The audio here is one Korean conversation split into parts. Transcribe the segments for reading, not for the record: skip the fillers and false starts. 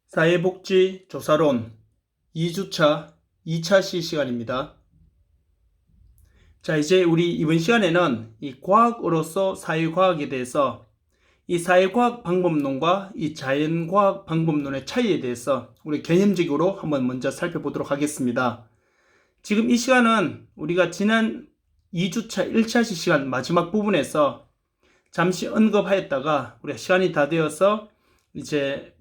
사회복지 조사론 2주차 2차 시간입니다. 자, 이제 우리 이번 시간에는 이 과학으로서 사회과학에 대해서 이 사회과학 방법론과 이 자연과학 방법론의 차이에 대해서 우리 개념적으로 한번 먼저 살펴보도록 하겠습니다. 지금 이 시간은 우리가 지난 2주차 1차 시간 마지막 부분에서 잠시 언급하였다가 우리가 시간이 다 되어서 이제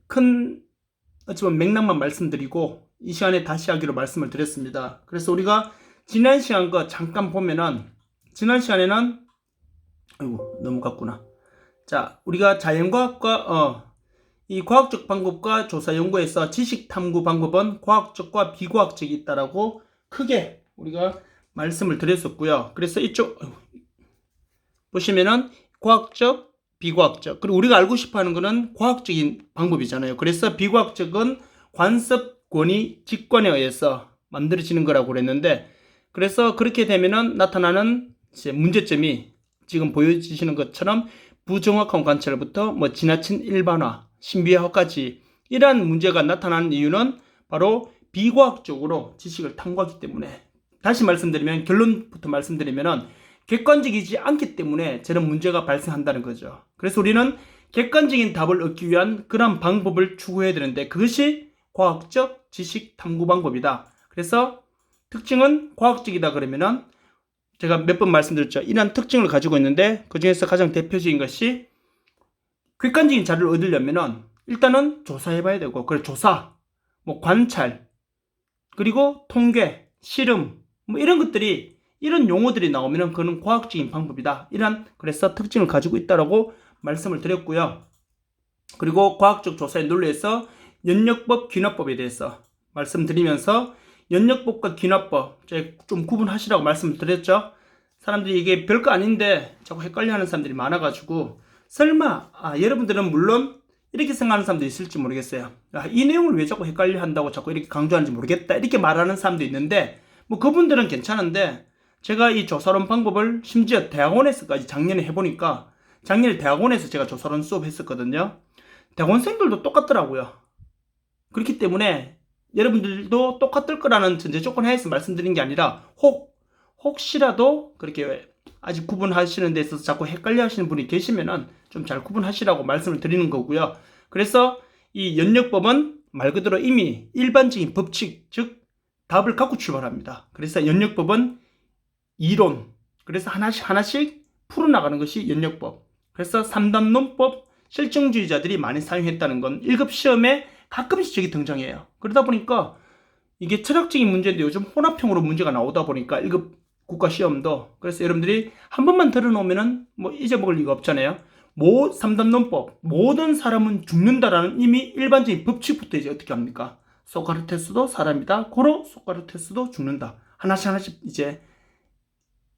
어찌보면 맥락만 말씀드리고 이 시간에 다시 하기로 말씀을 드렸습니다. 그래서 우리가 지난 시간 거 잠깐 보면은 지난 시간에는 아이고 너무 갔구나. 자, 우리가 자연과학과 이 과학적 방법과 조사 연구에서 지식 탐구 방법은 과학적과 비과학적이 있다라고 크게 우리가 말씀을 드렸었고요. 그래서 이쪽 보시면은 과학적, 비과학적. 그리고 우리가 알고 싶어 하는 거는 과학적인 방법이잖아요. 그래서 비과학적은 관습, 권위, 직관에 의해서 만들어지는 거라고 그랬는데, 그래서 그렇게 되면은 나타나는 이제 문제점이 지금 보여주시는 것처럼 부정확한 관찰부터 지나친 일반화, 신비화까지 이러한 문제가 나타나는 이유는 바로 비과학적으로 지식을 탐구하기 때문에, 다시 말씀드리면 결론부터 말씀드리면은 객관적이지 않기 때문에 저런 문제가 발생한다는 거죠. 그래서 우리는 객관적인 답을 얻기 위한 그런 방법을 추구해야 되는데 그것이 과학적 지식 탐구 방법이다. 그래서 특징은 과학적이다 그러면은 제가 몇 번 말씀드렸죠. 이런 특징을 가지고 있는데 그 중에서 가장 대표적인 것이 객관적인 자료를 얻으려면은 일단은 조사해봐야 되고, 그래 조사, 관찰, 그리고 통계, 실험, 이런 것들이 이런 용어들이 나오면 그건 과학적인 방법이다. 그래서 특징을 가지고 있다라고 말씀을 드렸고요. 그리고 과학적 조사의 논리에서 연역법, 귀납법에 대해서 말씀드리면서 연역법과 귀납법 좀 구분하시라고 말씀드렸죠. 사람들이 이게 별거 아닌데 자꾸 헷갈려하는 사람들이 많아가지고 설마 여러분들은 물론 이렇게 생각하는 사람도 있을지 모르겠어요. 이 내용을 왜 자꾸 헷갈려한다고 자꾸 이렇게 강조하는지 모르겠다 이렇게 말하는 사람도 있는데 그분들은 괜찮은데, 제가 이 조사론 방법을 심지어 대학원에서까지 작년에 해보니까, 작년에 대학원에서 제가 조사론 수업 했었거든요. 대학원생들도 똑같더라고요. 그렇기 때문에 여러분들도 똑같을 거라는 전제 조건 하에서 말씀드린 게 아니라 혹시라도 그렇게 아직 구분하시는 데 있어서 자꾸 헷갈려 하시는 분이 계시면은 좀 잘 구분하시라고 말씀을 드리는 거고요. 그래서 이 연역법은 말 그대로 이미 일반적인 법칙, 즉 답을 갖고 출발합니다. 그래서 연역법은 이론, 그래서 하나씩 풀어나가는 것이 연역법. 그래서 3단론법 실증주의자들이 많이 사용했다는 건 1급 시험에 가끔씩 저기 등장해요. 그러다 보니까 이게 철학적인 문제인데 요즘 혼합형으로 문제가 나오다 보니까 1급 국가시험도, 그래서 여러분들이 한 번만 들어놓으면은 잊어먹을 리가 없잖아요. 3단론법, 모든 사람은 죽는다라는 이미 일반적인 법칙부터 이제 어떻게 합니까? 소크라테스도 사람이다. 고로 소크라테스도 죽는다. 하나씩 이제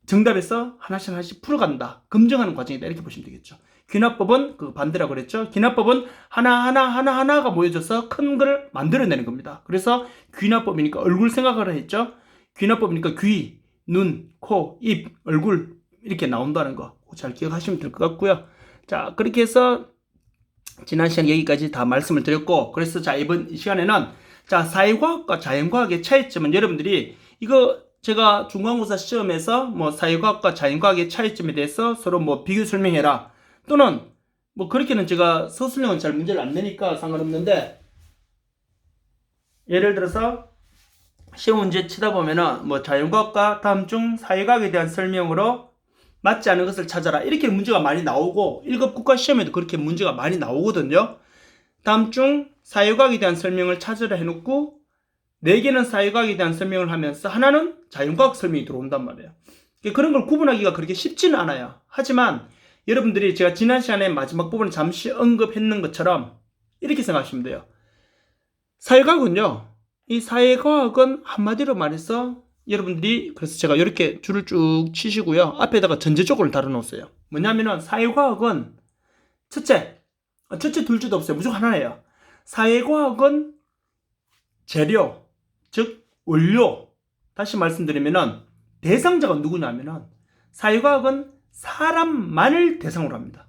정답에서 하나씩 풀어간다. 검증하는 과정이다. 이렇게 보시면 되겠죠. 귀납법은 그 반대라고 그랬죠. 귀납법은 하나가 모여져서 큰 걸 만들어내는 겁니다. 그래서 귀납법이니까 얼굴 생각을 했죠. 귀납법이니까 귀, 눈, 코, 입, 얼굴 이렇게 나온다는 거 잘 기억하시면 될 것 같고요. 자, 그렇게 해서 지난 시간 여기까지 다 말씀을 드렸고, 그래서 자 이번 시간에는 자 사회과학과 자연과학의 차이점은 여러분들이 이거 제가 중간고사 시험에서 사회과학과 자연과학의 차이점에 대해서 서로 비교 설명해라, 또는 그렇게는 제가 서술형은 잘 문제를 안 내니까 상관없는데, 예를 들어서 시험 문제 치다 보면은 자연과학과 다음 중 사회과학에 대한 설명으로 맞지 않은 것을 찾아라 이렇게 문제가 많이 나오고, 1급 국가시험에도 그렇게 문제가 많이 나오거든요. 다음 중 사회과학에 대한 설명을 찾으라 해놓고 4개는 사회과학에 대한 설명을 하면서 하나는 자연과학 설명이 들어온단 말이에요. 그런 걸 구분하기가 그렇게 쉽지는 않아요. 하지만 여러분들이 제가 지난 시간에 마지막 부분에 잠시 언급했는 것처럼 이렇게 생각하시면 돼요. 이 사회과학은 한마디로 말해서 여러분들이, 그래서 제가 이렇게 줄을 쭉 치시고요. 앞에다가 전제조건을 달아놓았어요. 뭐냐면은 사회과학은 첫째 둘째도 없어요. 무조건 하나예요. 사회과학은 재료, 즉 원료, 다시 말씀드리면은 대상자가 누구냐면은 사회과학은 사람만을 대상으로 합니다.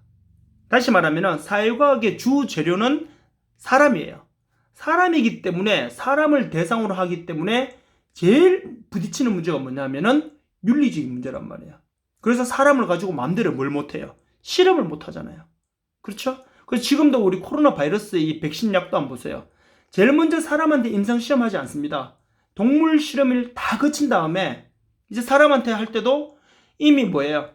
다시 말하면은 사회과학의 주 재료는 사람이에요. 사람이기 때문에 사람을 대상으로 하기 때문에 제일 부딪히는 문제가 뭐냐면은 윤리적인 문제란 말이에요. 그래서 사람을 가지고 마음대로 뭘 못해요. 실험을 못 하잖아요. 그렇죠? 그래서 지금도 우리 코로나 바이러스 이 백신 약도 안 보세요. 제일 먼저 사람한테 임상 실험하지 않습니다. 동물 실험을 다 거친 다음에 이제 사람한테 할 때도 이미 뭐예요?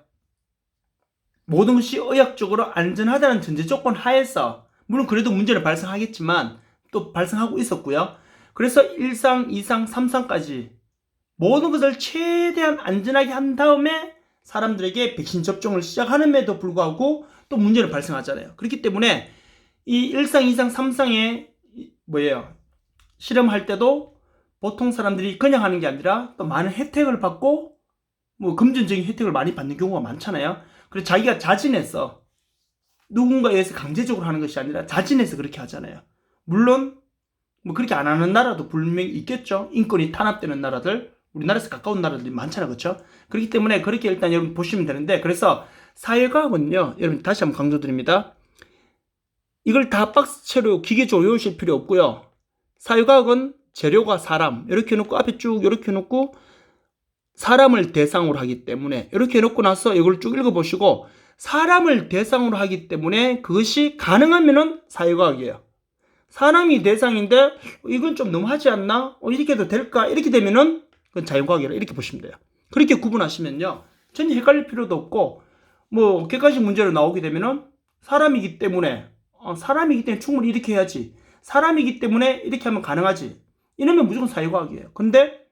모든 것이 의학적으로 안전하다는 전제 조건 하에서, 물론 그래도 문제는 발생하겠지만 또 발생하고 있었고요. 그래서 1상, 2상, 3상까지 모든 것을 최대한 안전하게 한 다음에 사람들에게 백신 접종을 시작하는데도 불구하고 또 문제는 발생하잖아요. 그렇기 때문에 이 1상, 2상, 3상에 뭐예요? 실험할 때도 보통 사람들이 그냥 하는 게 아니라 또 많은 혜택을 받고 뭐 금전적인 혜택을 많이 받는 경우가 많잖아요. 그래서 자기가 자진해서 누군가에 의해서 강제적으로 하는 것이 아니라 자진해서 그렇게 하잖아요. 물론 뭐 그렇게 안 하는 나라도 분명히 있겠죠. 인권이 탄압되는 나라들, 우리나라에서 가까운 나라들이 많잖아요. 그렇죠? 그렇기 때문에 그렇게 일단 여러분 보시면 되는데, 그래서 사회과학은요, 여러분 다시 한번 강조드립니다. 이걸 다 박스채로 기계적으로 외우실 필요 없고요. 사회과학은 재료가 사람 이렇게 놓고 앞에 쭉 이렇게 놓고 사람을 대상으로 하기 때문에 이렇게 놓고 나서 이걸 쭉 읽어보시고, 사람을 대상으로 하기 때문에 그것이 가능하면은 사회과학이에요. 사람이 대상인데 이건 좀 너무하지 않나? 이렇게 해도 될까? 이렇게 되면은 그건 자연과학이라 이렇게 보시면 돼요. 그렇게 구분하시면요, 전혀 헷갈릴 필요도 없고, 뭐 객관식 문제로 나오게 되면은 사람이기 때문에 충분히 이렇게 해야지, 사람이기 때문에 이렇게 하면 가능하지, 이러면 무조건 사회과학이에요. 근데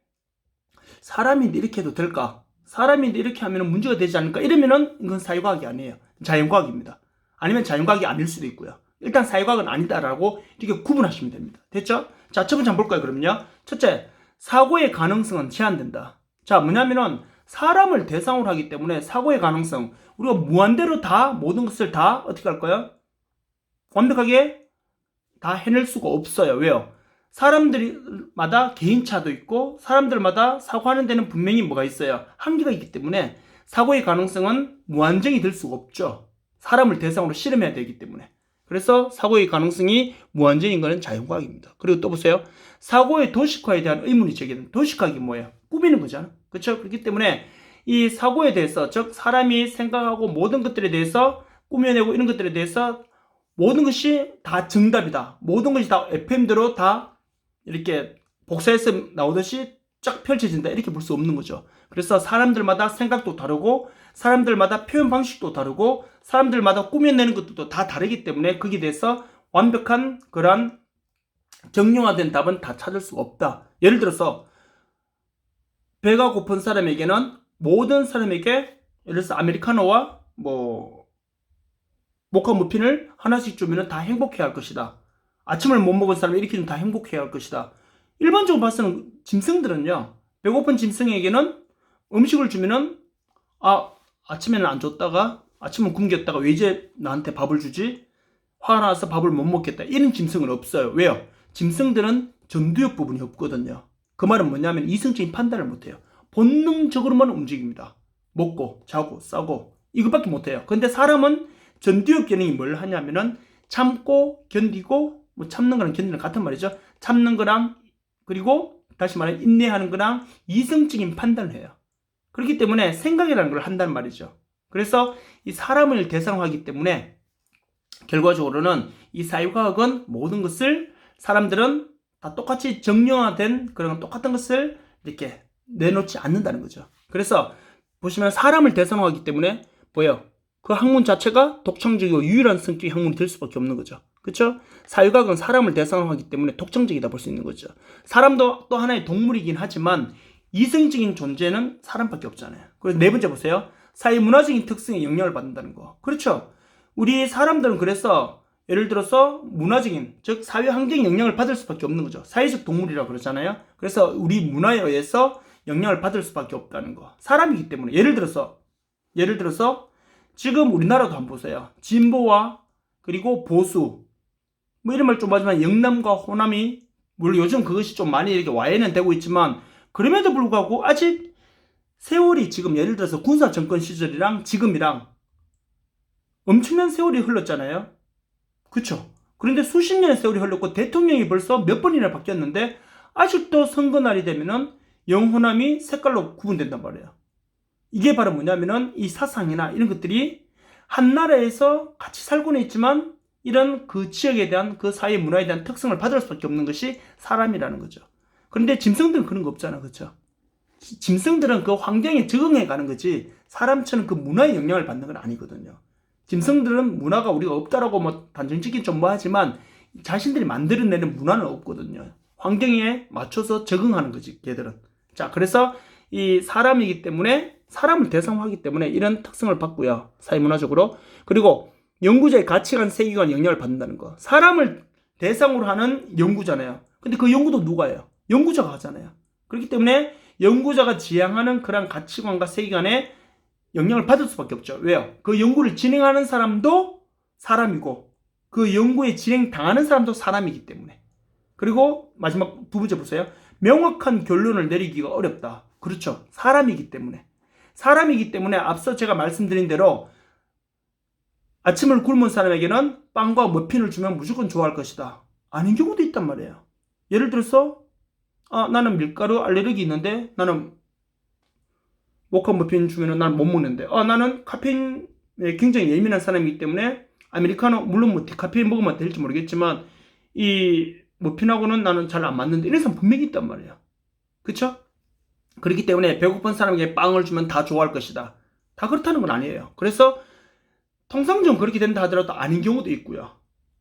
사람인데 이렇게 해도 될까? 사람인데 이렇게 하면 문제가 되지 않을까? 이러면은 이건 사회과학이 아니에요. 자연과학입니다. 아니면 자연과학이 아닐 수도 있고요. 일단 사회과학은 아니다라고 이렇게 구분하시면 됩니다. 됐죠? 자, 첫 번째 한번 볼까요, 그러면요? 첫째, 사고의 가능성은 제한된다. 자, 뭐냐면은 사람을 대상으로 하기 때문에 사고의 가능성, 우리가 무한대로 다 모든 것을 다 어떻게 할까요? 완벽하게 다 해낼 수가 없어요. 왜요? 사람들마다 개인차도 있고 사람들마다 사고하는 데는 분명히 뭐가 있어요? 한계가 있기 때문에 사고의 가능성은 무한정이 될 수가 없죠. 사람을 대상으로 실험해야 되기 때문에. 그래서 사고의 가능성이 무한정인 것은 자연과학입니다. 그리고 또 보세요. 사고의 도식화에 대한 의문이 제기되는, 도식화가 뭐예요? 꾸미는 거잖아. 그렇죠? 그렇기 때문에 이 사고에 대해서, 즉 사람이 생각하고 모든 것들에 대해서 꾸며내고 이런 것들에 대해서 모든 것이 다 정답이다, 모든 것이 다 FM대로 다 이렇게 복사해서 나오듯이 쫙 펼쳐진다, 이렇게 볼 수 없는 거죠. 그래서 사람들마다 생각도 다르고 사람들마다 표현 방식도 다르고 사람들마다 꾸며내는 것도 다 다르기 때문에 거기에 대해서 완벽한 그러한 정형화된 답은 다 찾을 수가 없다. 예를 들어서 배가 고픈 사람에게는 모든 사람에게 예를 들어서 아메리카노와 뭐 모카 머핀을 하나씩 주면 다 행복해야 할 것이다. 아침을 못 먹은 사람이 이렇게 좀 다 행복해야 할 것이다. 일반적으로 봤을 때 짐승들은요, 배고픈 짐승에게는 음식을 주면은 아침에는 안 줬다가 아침은 굶겼다가 왜 이제 나한테 밥을 주지? 화가 나서 밥을 못 먹겠다, 이런 짐승은 없어요. 왜요? 짐승들은 전두엽 부분이 없거든요. 그 말은 뭐냐면 이성적인 판단을 못해요. 본능적으로만 움직입니다. 먹고 자고 싸고 이것밖에 못해요. 근데 사람은 전두엽 기능이 뭘 하냐면은 참고 견디고, 뭐 참는 거랑 견디는 같은 말이죠. 참는 거랑, 그리고 다시 말해 인내하는 거랑 이성적인 판단을 해요. 그렇기 때문에 생각이라는 걸 한다는 말이죠. 그래서 이 사람을 대상으로 하기 때문에 결과적으로는 이 사회과학은 모든 것을, 사람들은 다 똑같이 정형화된 그런 똑같은 것을 이렇게 내놓지 않는다는 거죠. 그래서 보시면 사람을 대상으로 하기 때문에 뭐예요? 그 학문 자체가 독창적이고 유일한 성격의 학문이 될 수밖에 없는 거죠. 그렇죠? 사회과학은 사람을 대상으로 하기 때문에 독창적이다 볼 수 있는 거죠. 사람도 또 하나의 동물이긴 하지만 이성적인 존재는 사람밖에 없잖아요. 그래서 네 번째 보세요. 사회 문화적인 특성에 영향을 받는다는 거. 그렇죠? 우리 사람들은 그래서 예를 들어서 문화적인, 즉 사회 환경에 영향을 받을 수밖에 없는 거죠. 사회적 동물이라고 그러잖아요. 그래서 우리 문화에 의해서 영향을 받을 수밖에 없다는 거. 사람이기 때문에. 예를 들어서 지금 우리나라도 한번 보세요. 진보와 그리고 보수, 뭐 이런 말 좀 하지만 영남과 호남이, 물론 요즘 그것이 좀 많이 이렇게 와해는 되고 있지만 그럼에도 불구하고 아직 세월이, 지금 예를 들어서 군사 정권 시절이랑 지금이랑 엄청난 세월이 흘렀잖아요. 그쵸? 그런데 수십 년의 세월이 흘렀고 대통령이 벌써 몇 번이나 바뀌었는데 아직도 선거 날이 되면은 영호남이 색깔로 구분된단 말이에요. 이게 바로 뭐냐면은 이 사상이나 이런 것들이 한 나라에서 같이 살고는 있지만 이런 그 지역에 대한 그 사회 문화에 대한 특성을 받을 수밖에 없는 것이 사람이라는 거죠. 그런데 짐승들은 그런 거 없잖아, 그렇죠? 짐승들은 그 환경에 적응해 가는 거지 사람처럼 그 문화의 영향을 받는 건 아니거든요. 짐승들은 문화가 우리가 없다라고 뭐 단정 짓긴 좀 뭐하지만 자신들이 만들어내는 문화는 없거든요. 환경에 맞춰서 적응하는 거지, 걔들은. 자, 그래서 이 사람이기 때문에 사람을 대상으로 하기 때문에 이런 특성을 받고요, 사회문화적으로. 그리고 연구자의 가치관, 세계관 영향을 받는다는 거. 사람을 대상으로 하는 연구잖아요. 근데 그 연구도 누가 해요? 연구자가 하잖아요. 그렇기 때문에 연구자가 지향하는 그런 가치관과 세계관에 영향을 받을 수밖에 없죠. 왜요? 그 연구를 진행하는 사람도 사람이고 그 연구에 진행당하는 사람도 사람이기 때문에. 그리고 마지막 두 번째 보세요. 명확한 결론을 내리기가 어렵다. 그렇죠. 사람이기 때문에. 사람이기 때문에 앞서 제가 말씀드린 대로 아침을 굶은 사람에게는 빵과 머핀을 주면 무조건 좋아할 것이다. 아닌 경우도 있단 말이에요. 예를 들어서 나는 밀가루 알레르기 있는데 나는 모카 머핀 주면은 난 못 먹는데 나는 카페인에 굉장히 예민한 사람이기 때문에 아메리카노 물론 뭐 디카페인 먹으면 될지 모르겠지만 이 머핀하고는 나는 잘 안 맞는데 이런 사람 분명히 있단 말이에요. 그쵸? 그렇기 때문에 배고픈 사람에게 빵을 주면 다 좋아할 것이다. 다 그렇다는 건 아니에요. 그래서 통상적으로 그렇게 된다 하더라도 아닌 경우도 있고요.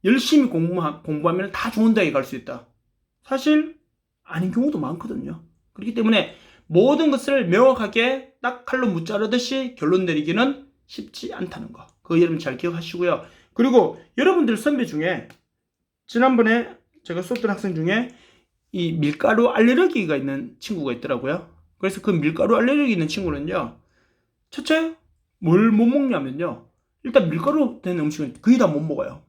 열심히 공부하면 다 좋은 대학에 갈 수 있다. 사실 아닌 경우도 많거든요. 그렇기 때문에 모든 것을 명확하게 딱 칼로 무자르듯이 결론 내리기는 쉽지 않다는 거. 그거 여러분 잘 기억하시고요. 그리고 여러분들 선배 중에 지난번에 제가 수업된 학생 중에 이 밀가루 알레르기가 있는 친구가 있더라고요. 그래서 그 밀가루 알레르기 있는 친구는요, 첫째 뭘 못 먹냐면요, 일단 밀가루 된 음식은 거의 다 못 먹어요.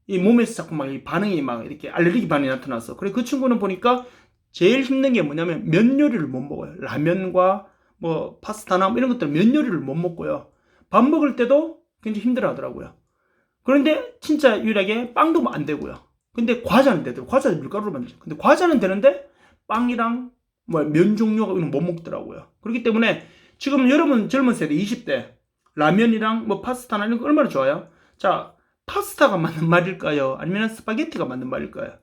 이 몸에서 자꾸 막 이 반응이 막 이렇게 알레르기 반응이 나타났어. 그래 그 친구는 보니까 제일 힘든 게 뭐냐면 면 요리를 못 먹어요. 라면과 뭐 파스타나 뭐 이런 것들 면 요리를 못 먹고요. 밥 먹을 때도 굉장히 힘들어 하더라고요. 그런데 진짜 유일하게 빵도 안 되고요. 근데 과자는 되더라고요. 과자는 밀가루로 만들죠. 근데 과자는 되는데 빵이랑 뭐 면 종류가 이런 못 먹더라고요. 그렇기 때문에 지금 여러분 젊은 세대 20대 라면이랑 뭐 파스타나 이런 거 얼마나 좋아요? 자, 파스타가 맞는 말일까요? 아니면 스파게티가 맞는 말일까요?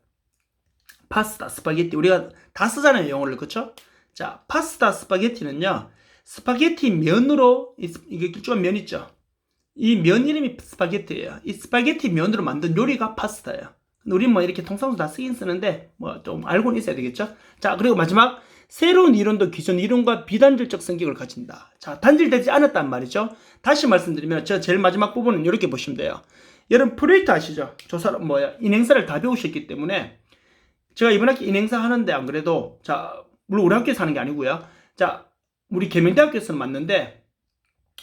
파스타, 스파게티 우리가 다 쓰잖아요, 영어를. 그쵸? 자, 파스타, 스파게티는요, 스파게티 면으로 이게 길쭉한 면 있죠? 이 면 이름이 스파게티예요. 이 스파게티 면으로 만든 요리가 파스타예요. 우린 뭐 이렇게 통상으로 다 쓰긴 쓰는데 뭐 좀 알고는 있어야 되겠죠? 자, 그리고 마지막 새로운 이론도 기존 이론과 비단절적 성격을 가진다. 자, 단절되지 않았단 말이죠. 다시 말씀드리면 저 제일 마지막 부분은 이렇게 보시면 돼요. 여러분 프로이트 아시죠? 인행사를 다 배우셨기 때문에 제가 이번 학기 인행사 하는데 안 그래도 자, 물론 우리 학교에서 하는 게 아니고요. 자, 우리 계명대학교에서는 맞는데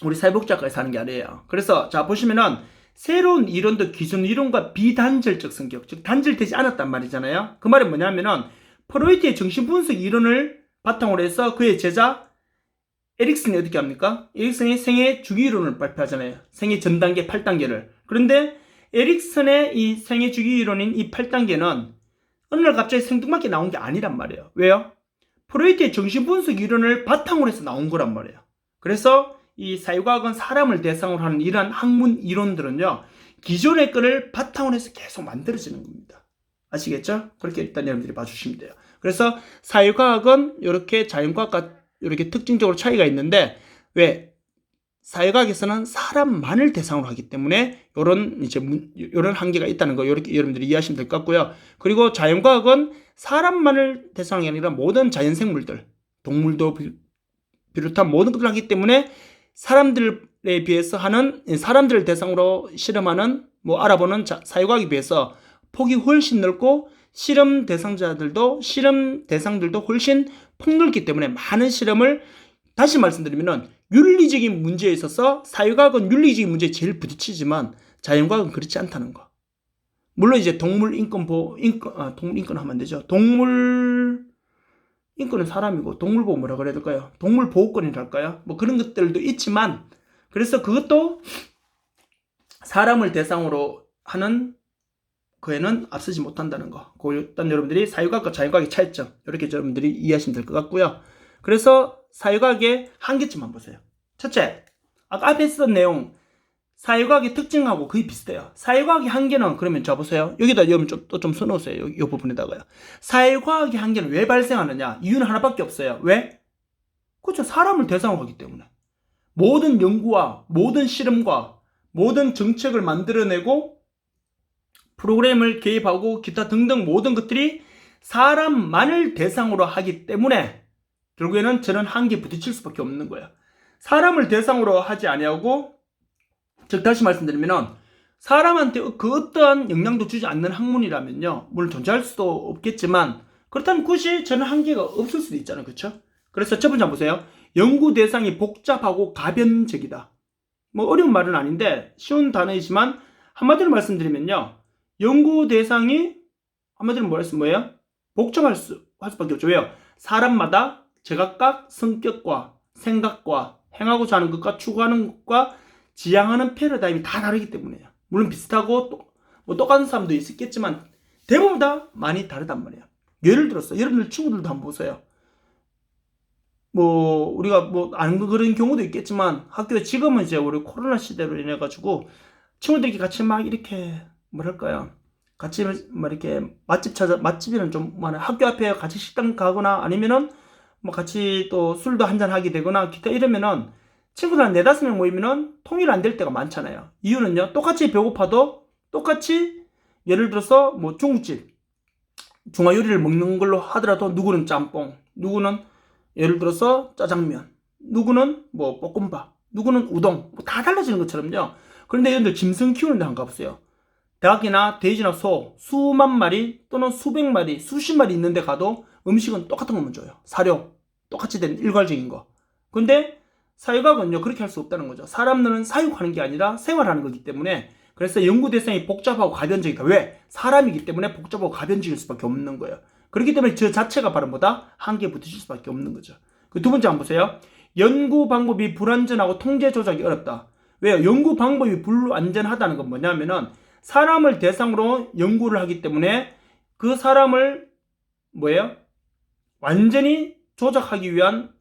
우리 사회복지학과에서 하는 게 아니에요. 그래서 자 보시면은 새로운 이론도 기존 이론과 비단절적 성격, 즉 단절되지 않았단 말이잖아요. 그 말은 뭐냐면은 프로이트의 정신분석 이론을 바탕으로 해서 그의 제자 에릭슨이 어떻게 합니까? 에릭슨이 생애 주기 이론을 발표하잖아요. 생애 전 단계 8단계를. 그런데 에릭슨의 이 생애 주기 이론인 이 8단계는 어느 날 갑자기 생뚱맞게 나온 게 아니란 말이에요. 왜요? 프로이트의 정신분석 이론을 바탕으로 해서 나온 거란 말이에요. 그래서 이 사회과학은 사람을 대상으로 하는 이러한 학문 이론들은요, 기존의 거를 바탕으로 해서 계속 만들어지는 겁니다. 아시겠죠? 그렇게 일단 여러분들이 봐주시면 돼요. 그래서 사회과학은 이렇게 자연과학과 이렇게 특징적으로 차이가 있는데, 왜? 사회과학에서는 사람만을 대상으로 하기 때문에 이런 한계가 있다는 거 이렇게 여러분들이 이해하시면 될 것 같고요. 그리고 자연과학은 사람만을 대상이 아니라 모든 자연생물들, 동물도 비롯한 모든 것을 하기 때문에 사람들에 비해서 사람들을 대상으로 실험하는 알아보는 사회과학에 비해서 폭이 훨씬 넓고 실험 대상들도 훨씬 폭넓기 때문에 많은 실험을, 다시 말씀드리면은 윤리적인 문제에 있어서 사회과학은 윤리적인 문제에 제일 부딪히지만 자연과학은 그렇지 않다는 거. 물론 이제 동물 인권 하면 안 되죠. 동물 인권은 사람이고 동물 보호 뭐라 그래야 될까요? 동물 보호권이랄까요? 뭐 그런 것들도 있지만, 그래서 그것도 사람을 대상으로 하는 그에는 앞서지 못한다는 거. 그 일단 여러분들이 사유과학과 자연과학의 차이점 이렇게 여러분들이 이해하시면 될 것 같고요. 그래서 사유과학의 한계점만 보세요. 첫째, 아까 앞에 썼던 내용 사유과학의 특징하고 거의 비슷해요. 사유과학의 한계는 그러면 자 보세요. 여기다 여러분 또 좀 써놓으세요. 이 부분에다가요. 사유과학의 한계는 왜 발생하느냐? 이유는 하나밖에 없어요. 왜? 그렇죠. 사람을 대상으로 하기 때문에. 모든 연구와 모든 실험과 모든 정책을 만들어내고 프로그램을 개입하고 기타 등등 모든 것들이 사람만을 대상으로 하기 때문에 결국에는 저는 한계에 부딪힐 수밖에 없는 거예요. 사람을 대상으로 하지 아니하고 즉 다시 말씀드리면 사람한테 그 어떠한 영향도 주지 않는 학문이라면요 물론 존재할 수도 없겠지만 그렇다면 굳이 저는 한계가 없을 수도 있잖아요. 그렇죠? 그래서 첫 번째 한번 보세요. 연구 대상이 복잡하고 가변적이다. 뭐 어려운 말은 아닌데 쉬운 단어이지만 한마디로 말씀드리면요 연구 대상이 한마디로 뭐예요? 복잡할 수밖에 없죠. 왜요? 사람마다 제각각 성격과 생각과 행하고자 하는 것과 추구하는 것과 지향하는 패러다임이 다 다르기 때문에요. 물론 비슷하고 뭐 똑같은 사람도 있겠지만 대부분 다 많이 다르단 말이에요. 예를 들어서 여러분들 친구들도 한번 보세요. 뭐 우리가 뭐 아는 그런 경우도 있겠지만 학교에 지금은 이제 우리 코로나 시대로 인해 가지고 친구들끼리 같이 막 이렇게 뭐랄까요? 같이 뭐 이렇게 맛집이는 좀 많아요. 학교 앞에 같이 식당 가거나 아니면은 뭐 같이 또 술도 한잔 하게 되거나 기타 이러면은 친구들 한 4-5명 모이면은 통일 안 될 때가 많잖아요. 이유는요. 똑같이 배고파도 똑같이 예를 들어서 뭐 중국집 중화 요리를 먹는 걸로 하더라도 누구는 짬뽕, 누구는 예를 들어서 짜장면, 누구는 뭐 볶음밥, 누구는 우동, 뭐 다 달라지는 것처럼요. 그런데 여러분들 짐승 키우는 데 한번 가보세요. 닭이나 돼지나 소 수만 마리 또는 수백 마리, 수십 마리 있는 데 가도 음식은 똑같은 것만 줘요. 사료, 똑같이 된 일괄적인 거. 근데 사유과학은요 그렇게 할 수 없다는 거죠. 사람들은 사육하는 게 아니라 생활하는 거기 때문에 그래서 연구 대상이 복잡하고 가변적이다. 왜? 사람이기 때문에 복잡하고 가변적일 수밖에 없는 거예요. 그렇기 때문에 저 자체가 바로 뭐다? 한계에 부딪힐 수밖에 없는 거죠. 그 두 번째 한번 보세요. 연구 방법이 불완전하고 통제 조작이 어렵다. 왜요? 연구 방법이 불완전하다는 건 뭐냐면은 사람을 대상으로 연구를 하기 때문에 그 사람을 뭐예요? 완전히 조작하기 위한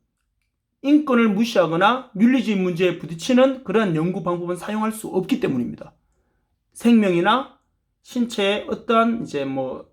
인권을 무시하거나 윤리주의 문제에 부딪히는 그런 연구 방법은 사용할 수 없기 때문입니다. 생명이나 신체에 어떠한 이제 뭐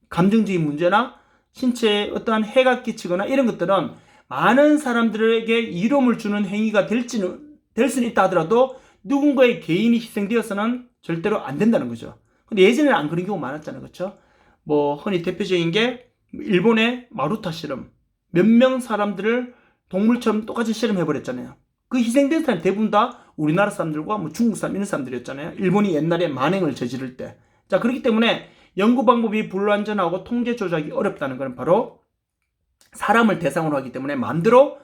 감정적인 문제나 신체에 어떠한 해가 끼치거나 이런 것들은 많은 사람들에게 이로움을 주는 행위가 될 수는 있다 하더라도 누군가의 개인이 희생되어서는 절대로 안 된다는 거죠. 근데 예전에는 안 그런 경우 많았잖아요. 그렇죠? 뭐 흔히 대표적인 게 일본의 마루타 실험. 몇 명 사람들을 동물처럼 똑같이 실험해버렸잖아요. 그 희생된 사람 대부분 다 우리나라 사람들과 뭐 중국 사람 이런 사람들이었잖아요. 일본이 옛날에 만행을 저지를 때. 자, 그렇기 때문에 연구 방법이 불완전하고 통제 조작이 어렵다는 것은 바로 사람을 대상으로 하기 때문에 마음대로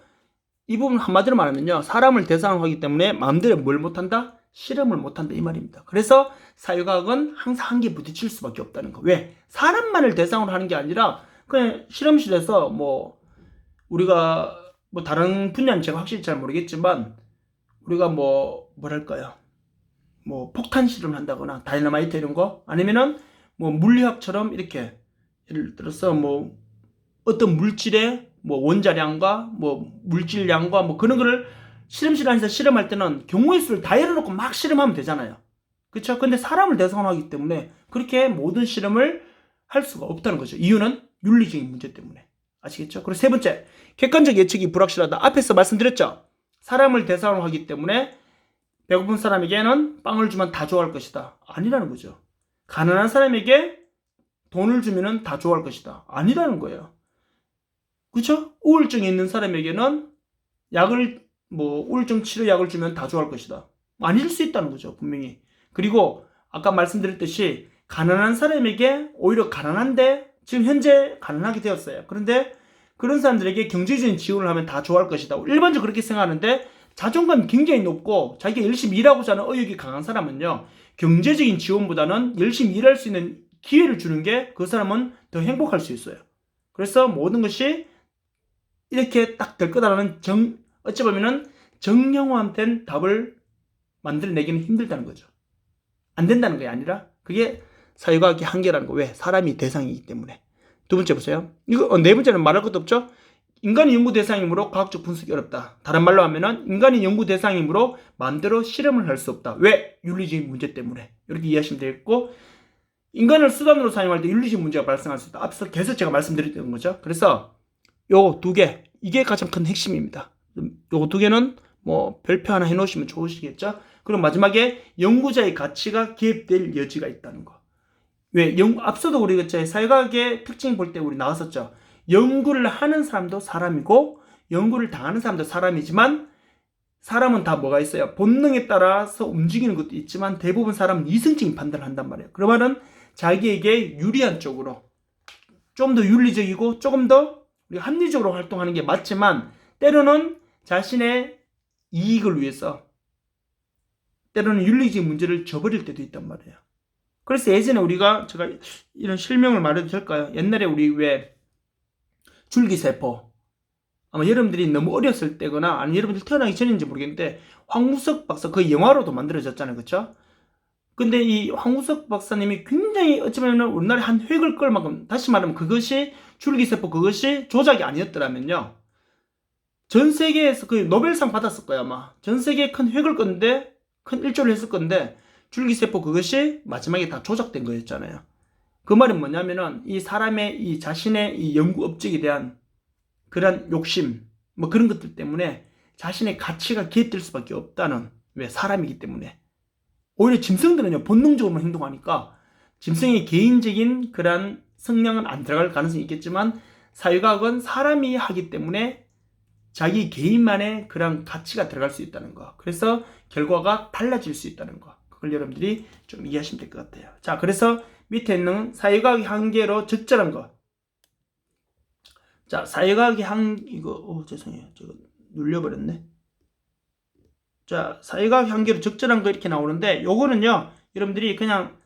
이 부분 한마디로 말하면요. 사람을 대상으로 하기 때문에 마음대로 뭘 못한다? 실험을 못한다 이 말입니다. 그래서 사유과학은 항상 한계에 부딪힐 수밖에 없다는 거. 왜? 사람만을 대상으로 하는 게 아니라 그냥 실험실에서 뭐 우리가 뭐 다른 분야는 제가 확실히 잘 모르겠지만 우리가 뭐랄까요? 뭐 폭탄 실험을 한다거나 다이너마이트 이런 거 아니면은 뭐 물리학처럼 이렇게 예를 들어서 뭐 어떤 물질의 뭐 원자량과 뭐 물질량과 뭐 그런 거를 실험실 안에서 실험할 때는 경우의 수를 다 열어놓고 막 실험하면 되잖아요. 그렇죠? 근데 사람을 대상으로 하기 때문에 그렇게 모든 실험을 할 수가 없다는 거죠. 이유는 윤리적인 문제 때문에. 아시겠죠? 그리고 세 번째, 객관적 예측이 불확실하다. 앞에서 말씀드렸죠? 사람을 대상으로 하기 때문에 배고픈 사람에게는 빵을 주면 다 좋아할 것이다. 아니라는 거죠. 가난한 사람에게 돈을 주면 다 좋아할 것이다. 아니라는 거예요. 그렇죠? 우울증이 있는 사람에게는 우울증 치료 약을 주면 다 좋아할 것이다. 아닐 수 있다는 거죠. 분명히. 그리고 아까 말씀드렸듯이 가난한 사람에게 오히려 가난한데 지금 현재 가난하게 되었어요. 그런데 그런 사람들에게 경제적인 지원을 하면 다 좋아할 것이다. 일반적으로 그렇게 생각하는데 자존감이 굉장히 높고 자기가 열심히 일하고자 하는 의욕이 강한 사람은요. 경제적인 지원보다는 열심히 일할 수 있는 기회를 주는 게 그 사람은 더 행복할 수 있어요. 그래서 모든 것이 이렇게 딱 될 거다라는 어찌 보면은 정형화된 답을 만들어내기는 힘들다는 거죠. 안 된다는 게 아니라 그게 사회과학의 한계라는 거. 왜? 사람이 대상이기 때문에. 두 번째 보세요. 이거 네 번째는 말할 것도 없죠. 인간이 연구 대상이므로 과학적 분석이 어렵다. 다른 말로 하면은 인간이 연구 대상이므로 마음대로 실험을 할 수 없다. 왜? 윤리적인 문제 때문에. 이렇게 이해하시면 되겠고, 인간을 수단으로 사용할 때 윤리적 문제가 발생할 수 있다. 앞서 계속 제가 말씀드렸던 거죠. 그래서 요 두 개, 이게 가장 큰 핵심입니다. 요 두 개는 뭐 별표 하나 해놓으시면 좋으시겠죠. 그리고 마지막에 연구자의 가치가 개입될 여지가 있다는 거. 왜? 앞서도 우리가 사회과학의 특징 볼 때 우리 나왔었죠. 연구를 하는 사람도 사람이고 연구를 당하는 사람도 사람이지만, 사람은 다 뭐가 있어요? 본능에 따라서 움직이는 것도 있지만 대부분 사람은 이성적인 판단을 한단 말이에요. 그 말은 자기에게 유리한 쪽으로, 좀 더 윤리적이고 조금 더 합리적으로 활동하는 게 맞지만, 때로는 자신의 이익을 위해서 때로는 윤리적인 문제를 저버릴 때도 있단 말이에요. 그래서 예전에 제가 이런 실명을 말해도 될까요? 옛날에 우리 왜 줄기세포, 아마 여러분들이 너무 어렸을 때거나 아니면 여러분들 태어나기 전인지 모르겠는데 황우석 박사, 그 영화로도 만들어졌잖아요. 그쵸? 근데 이 황우석 박사님이 굉장히 어쩌면 우리나라에 한 획을 끌 만큼, 다시 말하면 그것이 줄기세포, 그것이 조작이 아니었더라면요, 전 세계에서 그 노벨상 받았을 거야. 아마 전 세계에 큰 획을 껐는데, 큰 일조를 했을 건데, 줄기세포 그것이 마지막에 다 조작된 거였잖아요. 그 말은 뭐냐면은 이 사람의 이 자신의 이 연구 업적에 대한 그런 욕심, 뭐 그런 것들 때문에 자신의 가치가 개입될 수밖에 없다는, 왜? 사람이기 때문에. 오히려 짐승들은요, 본능적으로만 행동하니까 짐승의 개인적인 그런 성향은 안 들어갈 가능성이 있겠지만, 사회과학은 사람이 하기 때문에 자기 개인만의 그런 가치가 들어갈 수 있다는 거. 그래서 결과가 달라질 수 있다는 거. 그걸 여러분들이 좀 이해하시면 될 것 같아요. 자, 그래서 밑에 있는 사회과학의 한계로 적절한 거. 자, 사회과학의 죄송해요. 제가 눌려버렸네. 자, 사회과학의 한계로 적절한 거 이렇게 나오는데, 요거는요, 여러분들이 그냥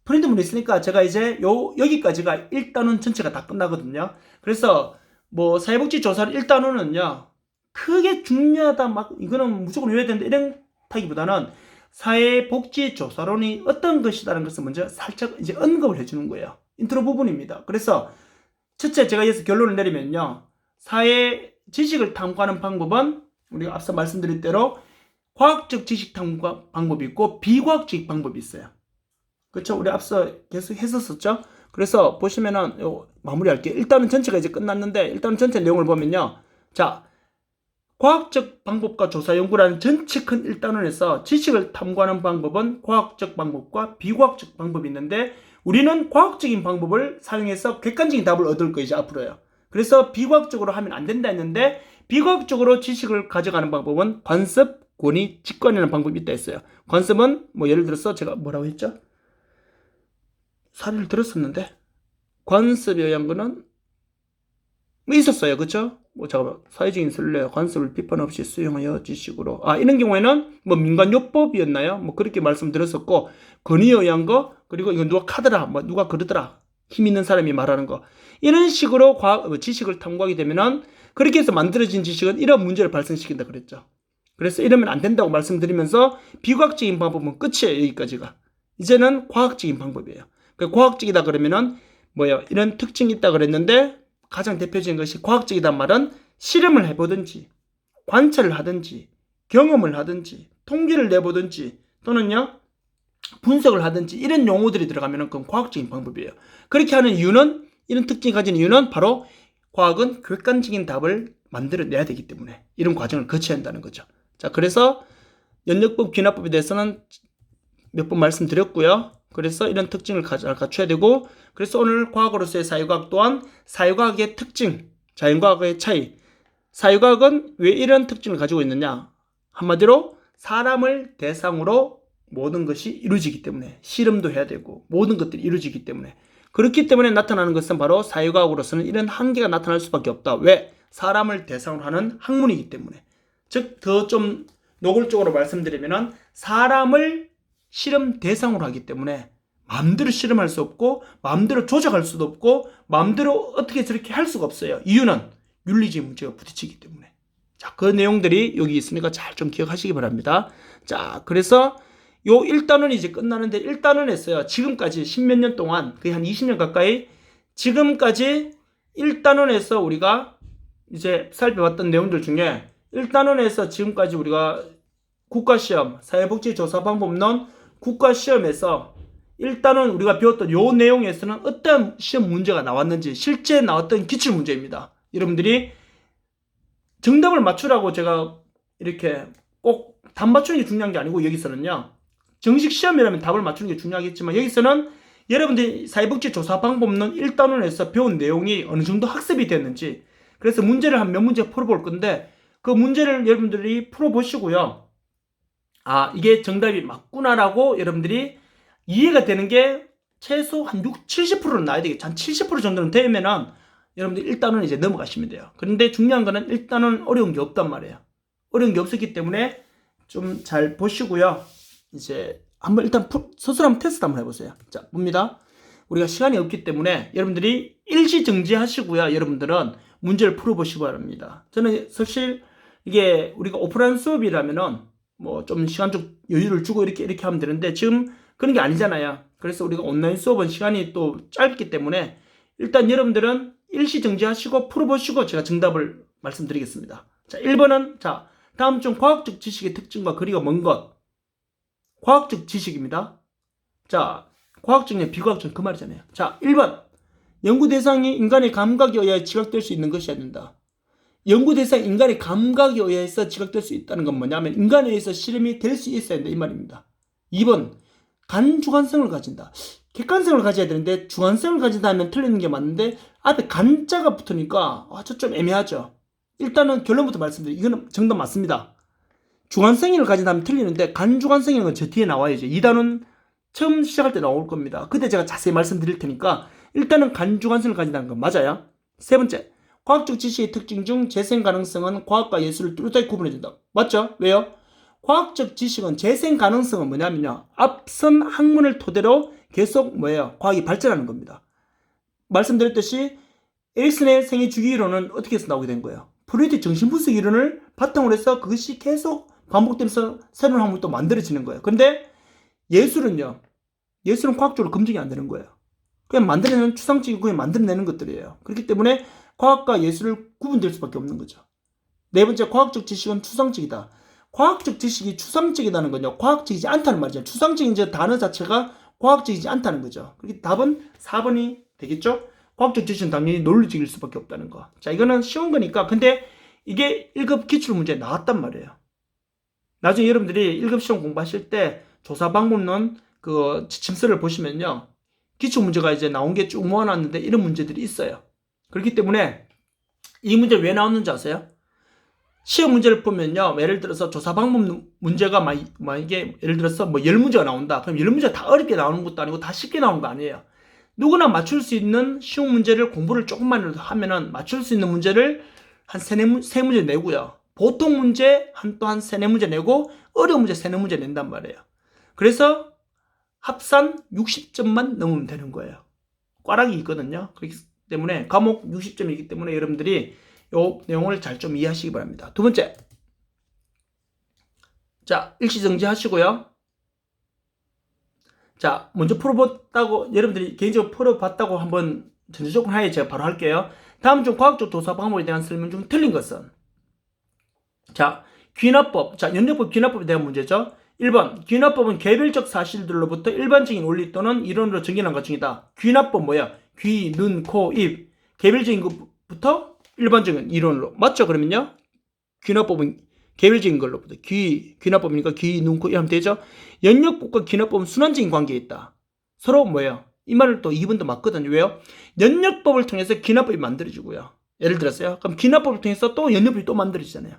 프린트물이 있으니까 제가 이제 여기까지가 1단원 전체가 다 끝나거든요. 그래서 사회복지조사 1단원은요, 크게 중요하다, 이거는 무조건 외워야 되는데, 이런 타기보다는 사회복지조사론이 어떤 것이다라는 것을 먼저 살짝 이제 언급을 해주는 거예요. 인트로 부분입니다. 그래서 첫째, 제가 여기서 결론을 내리면요, 사회 지식을 탐구하는 방법은 우리가 앞서 말씀드린 대로 과학적 지식 탐구 방법이 있고 비과학적 방법이 있어요. 그렇죠? 우리 앞서 계속 했었죠? 그래서 보시면은 마무리할게요. 일단은 전체가 이제 끝났는데, 일단은 전체 내용을 보면요, 자, 과학적 방법과 조사 연구라는 전체 큰 1단원에서 지식을 탐구하는 방법은 과학적 방법과 비과학적 방법이 있는데, 우리는 과학적인 방법을 사용해서 객관적인 답을 얻을 거이죠, 앞으로요. 그래서 비과학적으로 하면 안 된다 했는데, 비과학적으로 지식을 가져가는 방법은 관습, 권위, 직관이라는 방법이 있다 했어요. 관습은 예를 들어서 제가 뭐라고 했죠? 사례를 들었었는데, 관습에 의한 거는 있었어요. 그쵸? 잠깐만. 사회적인 선례, 관습을 비판 없이 수용하여 지식으로. 이런 경우에는 민간요법이었나요? 그렇게 말씀드렸었고, 권위에 의한 거, 그리고 이거 누가 카더라, 누가 그러더라. 힘 있는 사람이 말하는 거. 이런 식으로 지식을 탐구하게 되면은, 그렇게 해서 만들어진 지식은 이런 문제를 발생시킨다 그랬죠. 그래서 이러면 안 된다고 말씀드리면서, 비과학적인 방법은 끝이에요. 여기까지가. 이제는 과학적인 방법이에요. 과학적이다 그러면은, 이런 특징이 있다 그랬는데, 가장 대표적인 것이 과학적이란 말은 실험을 해보든지, 관찰을 하든지, 경험을 하든지, 통계를 내보든지, 또는요, 분석을 하든지, 이런 용어들이 들어가면 그건 과학적인 방법이에요. 그렇게 하는 이유는, 이런 특징이 가진 이유는 바로 과학은 객관적인 답을 만들어내야 되기 때문에 이런 과정을 거쳐야 한다는 거죠. 자, 그래서 연역법, 귀납법에 대해서는 몇 번 말씀드렸고요. 그래서 이런 특징을 갖춰야 되고, 그래서 오늘 과학으로서의 사회과학 또한 사회과학의 특징, 자연과학의 차이. 사회과학은 왜 이런 특징을 가지고 있느냐? 한마디로 사람을 대상으로 모든 것이 이루어지기 때문에, 실험도 해야 되고 모든 것들이 이루어지기 때문에, 그렇기 때문에 나타나는 것은 바로 사회과학으로서는 이런 한계가 나타날 수밖에 없다. 왜? 사람을 대상으로 하는 학문이기 때문에. 즉, 더 좀 노골적으로 말씀드리면은 사람을 실험 대상으로 하기 때문에 마음대로 실험할 수 없고 마음대로 조작할 수도 없고 마음대로 어떻게 저렇게 할 수가 없어요. 이유는 윤리적 문제가 부딪히기 때문에. 자, 그 내용들이 여기 있으니까 잘 좀 기억하시기 바랍니다. 자, 그래서 요 1단원이 이제 끝나는데 1단원에서요. 지금까지 십몇 년 동안 거의 한 20년 가까이 지금까지 1단원에서 우리가 이제 살펴봤던 내용들 중에 1단원에서 지금까지 우리가 국가시험, 사회복지조사방법론 국가시험에서 1단원 우리가 배웠던 요 내용에서는 어떤 시험 문제가 나왔는지 실제 나왔던 기출문제입니다. 여러분들이 정답을 맞추라고 제가 이렇게 꼭 답 맞추는 게 중요한 게 아니고 여기서는요. 정식 시험이라면 답을 맞추는 게 중요하겠지만 여기서는 여러분들이 사회복지조사방법론 1단원에서 배운 내용이 어느 정도 학습이 됐는지 그래서 문제를 한 몇 문제 풀어볼 건데 그 문제를 여러분들이 풀어보시고요. 아 이게 정답이 맞구나라고 여러분들이 이해가 되는 게 최소 한 70%는 나야 되겠죠. 한 70% 정도는 되면은 여러분들 1단원 이제 넘어가시면 돼요. 그런데 중요한 거는 1단원 어려운 게 없단 말이에요. 어려운 게 없었기 때문에 좀 잘 보시고요. 이제 한번 일단 스스로 한번 테스트 한번 해보세요. 자, 봅니다. 우리가 시간이 없기 때문에 여러분들이 일시정지하시고요. 여러분들은 문제를 풀어보시기 바랍니다. 저는 사실 이게 우리가 오프라인 수업이라면은 뭐 좀 시간적 여유를 주고 이렇게 하면 되는데 지금 그런 게 아니잖아요. 그래서 우리가 온라인 수업은 시간이 또 짧기 때문에 일단 여러분들은 일시정지하시고 풀어보시고 제가 정답을 말씀드리겠습니다. 자, 1번은 자 다음 중 과학적 지식의 특징과 거리가 먼 것. 과학적 지식입니다. 자, 과학적인 비과학적 그 말이잖아요. 자, 1번. 연구 대상이 인간의 감각에 의해 지각될 수 있는 것이어야 된다. 연구 대상 인간의 감각에 의해서 지각될 수 있다는 건 뭐냐면 인간에 의해서 실험이 될 수 있어야 된다 이 말입니다. 2번. 간주관성을 가진다. 객관성을 가져야 되는데 주관성을 가진다 하면 틀리는 게 맞는데 앞에 간자가 붙으니까 저 좀 애매하죠. 일단은 결론부터 말씀드릴게요. 이거는 정답 맞습니다. 주관성을 가진다면 틀리는데 간주관성이라는 건 저 뒤에 나와요. 이제 2단은 처음 시작할 때 나올 겁니다. 그때 제가 자세히 말씀드릴 테니까 일단은 간주관성을 가진다는 건 맞아요. 세 번째, 과학적 지식의 특징 중 재생 가능성은 과학과 예술을 뚜렷하게 구분해준다. 맞죠? 왜요? 과학적 지식은 재생 가능성은 뭐냐면요. 앞선 학문을 토대로 계속 뭐예요? 과학이 발전하는 겁니다. 말씀드렸듯이 에릭슨의 생애 주기 이론은 어떻게 해서 나오게 된 거예요? 프로이트 정신분석 이론을 바탕으로 해서 그것이 계속 반복되면서 새로운 학문이 또 만들어지는 거예요. 근데 예술은요. 예술은 과학적으로 검증이 안 되는 거예요. 그냥 만들어내는 추상적이고 그냥 만들어내는 것들이에요. 그렇기 때문에 과학과 예술을 구분될 수밖에 없는 거죠. 네 번째, 과학적 지식은 추상적이다. 과학적 지식이 추상적이다는 건요. 과학적이지 않다는 말이죠. 추상적인 단어 자체가 과학적이지 않다는 거죠. 그렇게 답은 4번이 되겠죠? 과학적 지식은 당연히 논리적일 수밖에 없다는 거. 자, 이거는 쉬운 거니까. 근데 이게 1급 기출문제에 나왔단 말이에요. 나중에 여러분들이 1급 시험 공부하실 때 조사 방법론 그 지침서를 보시면요. 기출문제가 이제 나온 게 쭉 모아놨는데 이런 문제들이 있어요. 그렇기 때문에 이 문제 왜 나왔는지 아세요? 시험 문제를 보면요. 예를 들어서 조사 방법 문제가 이게 예를 들어서 뭐 10문제가 나온다. 그럼 10문제가 다 어렵게 나오는 것도 아니고 다 쉽게 나오는 거 아니에요. 누구나 맞출 수 있는 쉬운 문제를 공부를 조금만 하면은 맞출 수 있는 문제를 한 세 문제 내고요. 보통 문제 또 한 세네 문제 내고 어려운 문제 세네 문제 낸단 말이에요. 그래서 합산 60점만 넘으면 되는 거예요. 꽈락이 있거든요. 그렇기 때문에 과목 60점이기 때문에 여러분들이 이 내용을 잘 좀 이해하시기 바랍니다. 두 번째. 자, 일시정지 하시고요. 자, 먼저 풀어봤다고, 여러분들이 개인적으로 풀어봤다고 한번 전제조건 하에 제가 바로 할게요. 다음 중 과학적 조사 방법에 대한 설명 중 틀린 것은? 자, 귀납법. 자, 연역법 귀납법에 대한 문제죠. 1번, 귀납법은 개별적 사실들로부터 일반적인 원리 또는 이론으로 정의한 것 중이다. 귀납법 뭐야? 귀, 눈, 코, 입. 개별적인 것부터 일반적인 이론으로. 맞죠? 그러면요. 귀납법은 개별적인 걸로부터. 귀납법이니까 귀, 눈, 코, 입 하면 되죠? 연역법과 귀납법은 순환적인 관계에 있다. 서로 뭐예요? 이 말을 또 2번도 맞거든요. 왜요? 연역법을 통해서 귀납법이 만들어지고요. 예를 들었어요. 그럼 귀납법을 통해서 또 연역법이 또 만들어지잖아요.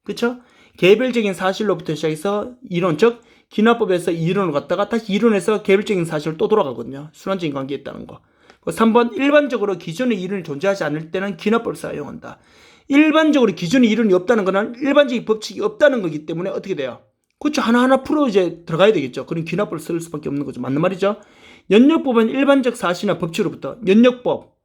그쵸? 개별적인 사실로부터 시작해서 이론, 즉 귀납법에서 이론을 갔다가 다시 이론에서 개별적인 사실로 또 돌아가거든요. 순환적인 관계에 있다는 거. 3번, 일반적으로 기존의 이론이 존재하지 않을 때는 귀납법을 사용한다. 일반적으로 기존의 이론이 없다는 거는 일반적인 법칙이 없다는 거기 때문에 어떻게 돼요? 그렇죠. 하나하나 풀어 이제 들어가야 되겠죠. 그럼 귀납법을 쓸 수밖에 없는 거죠. 맞는 말이죠. 연역법은 일반적 사실이나 법칙으로부터. 연역법,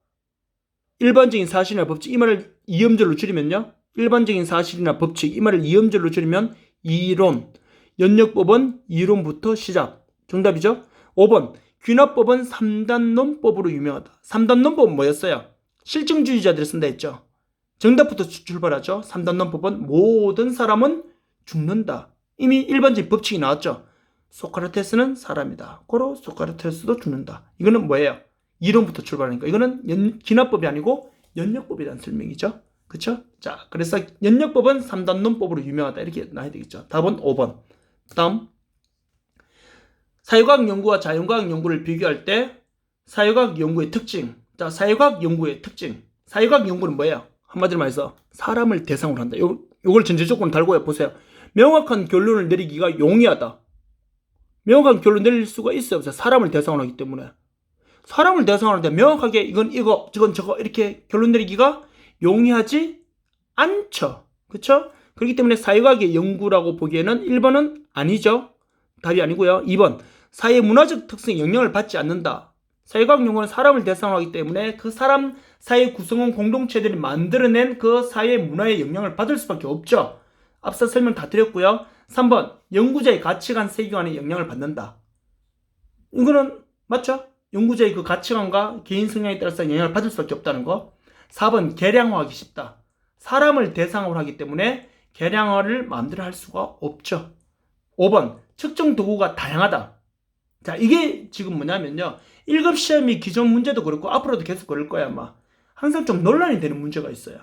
일반적인 사실이나 법칙, 이 말을 이음절로 줄이면요. 일반적인 사실이나 법칙, 이 말을 이음절로 줄이면 이론. 연역법은 이론부터 시작. 정답이죠? 5번 귀납법은 3단론법으로 유명하다. 3단론법은 뭐였어요? 실증주의자들이 쓴다 했죠. 정답부터 출발하죠. 3단론법은 모든 사람은 죽는다. 이미 일반적인 법칙이 나왔죠. 소크라테스는 사람이다. 고로 소크라테스도 죽는다. 이거는 뭐예요? 이론부터 출발하니까. 이거는 기납법이 아니고 연역법에 대한 설명이죠. 그쵸? 자, 그래서 연역법은 3단론법으로 유명하다. 이렇게 나와야 되겠죠. 답은 5번. 다음. 사회과학 연구와 자연과학 연구를 비교할 때 사회과학 연구의 특징. 자, 사회과학 연구의 특징. 사회과학 연구는 뭐예요? 한마디로 말해서 사람을 대상으로 한다. 요걸 전제 조건 달고요. 보세요. 명확한 결론을 내리기가 용이하다. 명확한 결론 내릴 수가 있어요. 사람을 대상으로 하기 때문에. 사람을 대상으로 할 때 명확하게 이건 이거, 저건 저거 이렇게 결론 내리기가 용이하지 않죠. 그쵸? 그렇기 때문에 사회과학의 연구라고 보기에는 1번은 아니죠. 답이 아니고요. 2번 사회 문화적 특성에 영향을 받지 않는다. 사회과학 연구는 사람을 대상으로 하기 때문에 그 사람 사회 구성원 공동체들이 만들어낸 그 사회 문화에 영향을 받을 수밖에 없죠. 앞서 설명 다 드렸고요. 3번 연구자의 가치관 세계관에 영향을 받는다. 이거는 맞죠? 연구자의 그 가치관과 개인 성향에 따라서 영향을 받을 수밖에 없다는 거. 4번 계량화하기 쉽다. 사람을 대상으로 하기 때문에 계량화를 마음대로 할 수가 없죠. 5번 측정 도구가 다양하다. 자, 이게 지금 뭐냐면요. 1급 시험이 기존 문제도 그렇고 앞으로도 계속 그럴 거야 아마. 항상 좀 논란이 되는 문제가 있어요.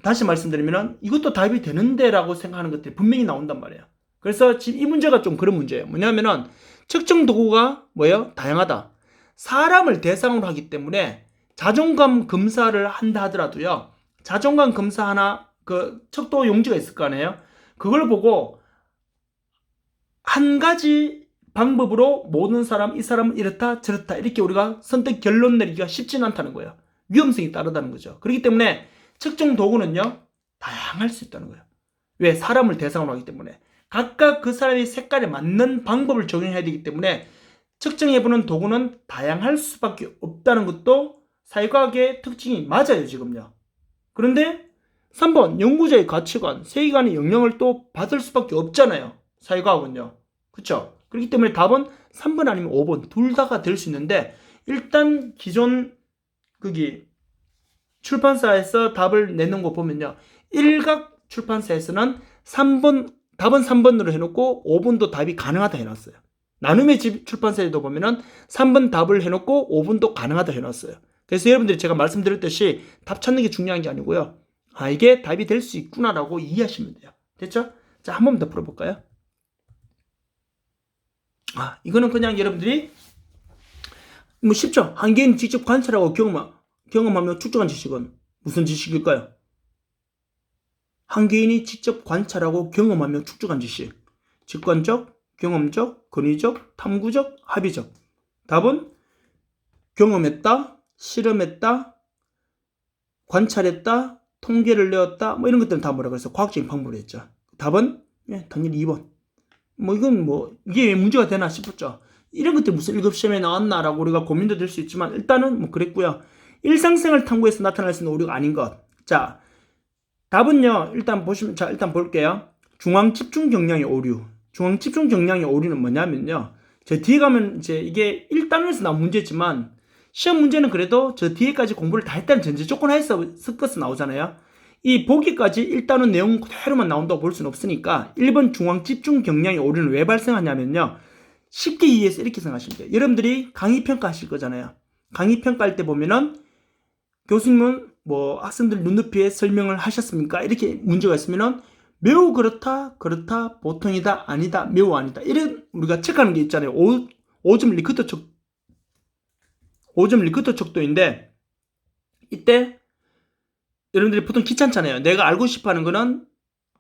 다시 말씀드리면 이것도 답이 되는데 라고 생각하는 것들이 분명히 나온단 말이에요. 그래서 지금 이 문제가 좀 그런 문제예요. 뭐냐면은 측정 도구가 뭐예요? 다양하다. 사람을 대상으로 하기 때문에 자존감 검사를 한다 하더라도요. 자존감 검사 하나 그 척도 용지가 있을 거 아니에요. 그걸 보고 한 가지 방법으로 모든 사람, 이 사람은 이렇다 저렇다 이렇게 우리가 선택 결론 내리기가 쉽지는 않다는 거예요. 위험성이 따르다는 거죠. 그렇기 때문에 측정 도구는요 다양할 수 있다는 거예요. 왜? 사람을 대상으로 하기 때문에 각각 그 사람의 색깔에 맞는 방법을 적용해야 되기 때문에 측정해보는 도구는 다양할 수밖에 없다는 것도 사회과학의 특징이 맞아요 지금요. 그런데 3번 연구자의 가치관, 세계관의 영향을 또 받을 수밖에 없잖아요. 사회과학은요. 그쵸? 그렇기 때문에 답은 3번 아니면 5번 둘 다가 될 수 있는데 일단 기존 거기 출판사에서 답을 내는 거 보면요. 일각 출판사에서는 3번 답은 3번으로 해놓고 5번도 답이 가능하다 해놨어요. 나눔의 집 출판사에도 보면은 3번 답을 해놓고 5번도 가능하다 해놨어요. 그래서 여러분들이 제가 말씀드렸듯이 답 찾는 게 중요한 게 아니고요. 아, 이게 답이 될 수 있구나라고 이해하시면 돼요. 됐죠? 자, 한 번 더 풀어볼까요? 아, 이거는 그냥 여러분들이 뭐 쉽죠? 한 개인 직접 관찰하고 경험하며 축적한 지식은 무슨 지식일까요? 한 개인이 직접 관찰하고 경험하며 축적한 지식. 직관적, 경험적, 권위적, 탐구적, 합의적. 답은 경험했다, 실험했다, 관찰했다, 통계를 내었다, 뭐 이런 것들은 다 뭐라 그래서 과학적인 방법으로 했죠. 답은 당연히 2번. 뭐 이건 뭐 이게 왜 문제가 되나 싶었죠. 이런 것들 무슨 1급 시험에 나왔나라고 우리가 고민도 될 수 있지만 일단은 뭐 그랬고요. 일상생활 탐구에서 나타날 수 있는 오류가 아닌 것. 자, 답은요. 일단 보시면 자, 일단 볼게요. 중앙 집중 경량의 오류. 중앙 집중 경량의 오류는 뭐냐면요. 저 뒤에 가면 이제 이게 1단원에서 나온 문제지만 시험 문제는 그래도 저 뒤에까지 공부를 다 했다는 전제 조건 하에서 섞어서 나오잖아요. 이 보기까지 1단원 내용 그대로만 나온다고 볼 수는 없으니까 1번 중앙 집중 경량의 오류는 왜 발생하냐면요. 쉽게 이해해서 이렇게 생각하시면 돼요. 여러분들이 강의 평가하실 거잖아요. 강의 평가할 때 보면은 교수님은 뭐 학생들 눈높이에 설명을 하셨습니까? 이렇게 문제가 있으면은 매우 그렇다, 그렇다, 보통이다, 아니다, 매우 아니다. 이런 우리가 체크하는 게 있잖아요. 5점 리크터 척도인데 이때 여러분들이 보통 귀찮잖아요. 내가 알고 싶어 하는 거는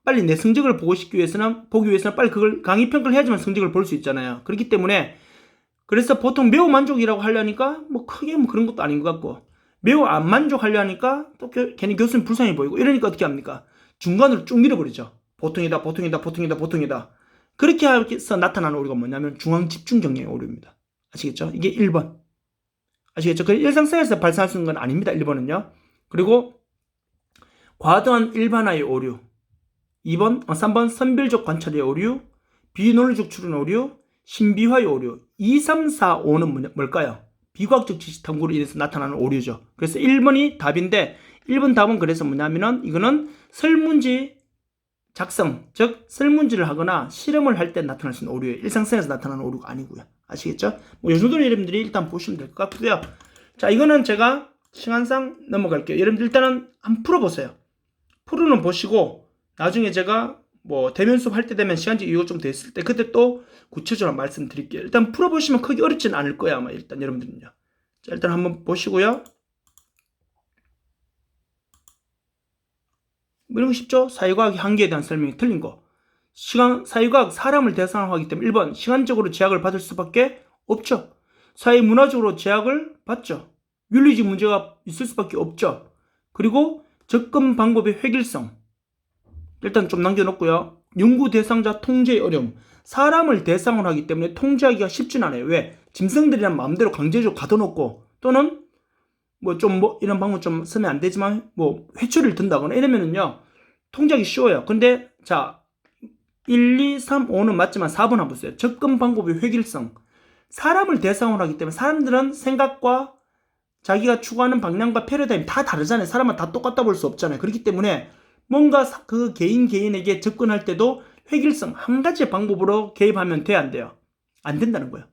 빨리 내 성적을 보기 위해서는 빨리 그걸 강의 평가를 해야지만 성적을 볼 수 있잖아요. 그렇기 때문에 그래서 보통 매우 만족이라고 하려니까 뭐 크게 뭐 그런 것도 아닌 것 같고 매우 안 만족하려 하니까 또 괜히 교수님 불쌍해 보이고 이러니까 어떻게 합니까? 중간으로 쭉 밀어버리죠. 보통이다. 그렇게 해서 나타나는 오류가 뭐냐면 중앙 집중 경량의 오류입니다. 아시겠죠? 이게 1번. 아시겠죠? 그 일상생활에서 발생할 수 있는 건 아닙니다. 1번은요. 그리고 과도한 일반화의 오류. 3번 선별적 관찰의 오류. 비논리적 추론 오류, 신비화의 오류. 2, 3, 4, 5는 뭘까요? 비과학적 지식 탐구로 인해서 나타나는 오류죠. 그래서 1번이 답인데 1번 답은 그래서 뭐냐면은 이거는 설문지 작성, 즉 설문지를 하거나 실험을 할 때 나타날 수 있는 오류예요. 일상생활에서 나타나는 오류가 아니고요. 아시겠죠? 뭐 이 정도는 여러분들이 일단 보시면 될 것 같고요. 자, 이거는 제가 시간상 넘어갈게요. 여러분들 일단은 한번 풀어보세요. 풀어는 보시고 나중에 제가 뭐 대면 수업 할 때 되면 시간적 여유가 좀 됐을 때 그때 또 구체적으로 말씀드릴게요. 일단 풀어보시면 크게 어렵진 않을 거예요. 아마 일단 여러분들은요. 자, 일단 한번 보시고요. 이런 거 쉽죠? 사회과학의 한계에 대한 설명이 틀린 거. 사회과학 사람을 대상으로 하기 때문에 1번 시간적으로 제약을 받을 수밖에 없죠. 사회문화적으로 제약을 받죠. 윤리적 문제가 있을 수밖에 없죠. 그리고 접근 방법의 획일성. 일단 좀 남겨놓고요. 연구 대상자 통제의 어려움. 사람을 대상으로 하기 때문에 통제하기가 쉽진 않아요. 왜? 짐승들이란 마음대로 강제적으로 가둬놓고 또는 이런 방법 좀 쓰면 안 되지만 회초리를 든다거나 이러면은요 통제하기 쉬워요. 근데 자 1, 2, 3, 5는 맞지만 4번 한번 보세요. 접근 방법의 획일성. 사람을 대상으로 하기 때문에 사람들은 생각과 자기가 추구하는 방향과 패러다임 다 다르잖아요. 사람은 다 똑같다 볼 수 없잖아요. 그렇기 때문에 뭔가 그 개인에게 접근할 때도 획일성 한 가지 방법으로 개입하면 돼야 안 돼요? 안 된다는 거예요.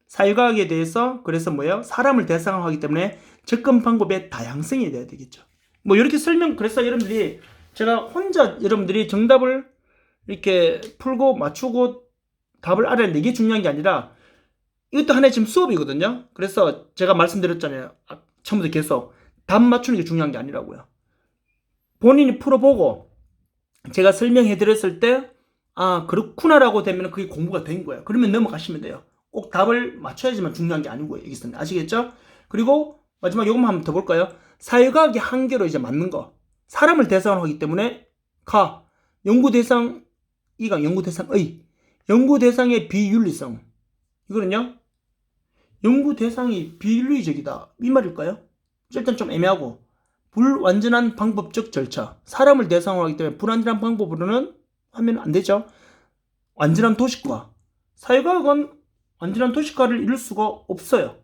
사회과학에 대해서 그래서 사람을 대상으로 하기 때문에 접근 방법의 다양성이 돼야 되겠죠. 이렇게 그래서 여러분들이 제가 혼자 여러분들이 정답을 이렇게 풀고 맞추고 답을 알아야 되는 게 중요한 게 아니라 이것도 하나의 지금 수업이거든요. 그래서 제가 말씀드렸잖아요. 처음부터 계속 답 맞추는 게 중요한 게 아니라고요. 본인이 풀어보고 제가 설명해 드렸을 때 그렇구나라고 되면 그게 공부가 된 거예요. 그러면 넘어가시면 돼요. 꼭 답을 맞춰야지만 중요한 게 아니고요. 여기서는 아시겠죠? 그리고 마지막 요것만 한번 더 볼까요? 사회과학의 한계로 이제 맞는 거. 사람을 대상으로 하기 때문에 연구 대상 연구 대상의 비윤리성. 이거는요. 연구 대상이 비윤리적이다. 이 말일까요? 일단 좀 애매하고 불완전한 방법적 절차. 사람을 대상으로 하기 때문에 불완전한 방법으로는 하면 안 되죠. 완전한 도식화. 사회과학은 완전한 도식화를 이룰 수가 없어요.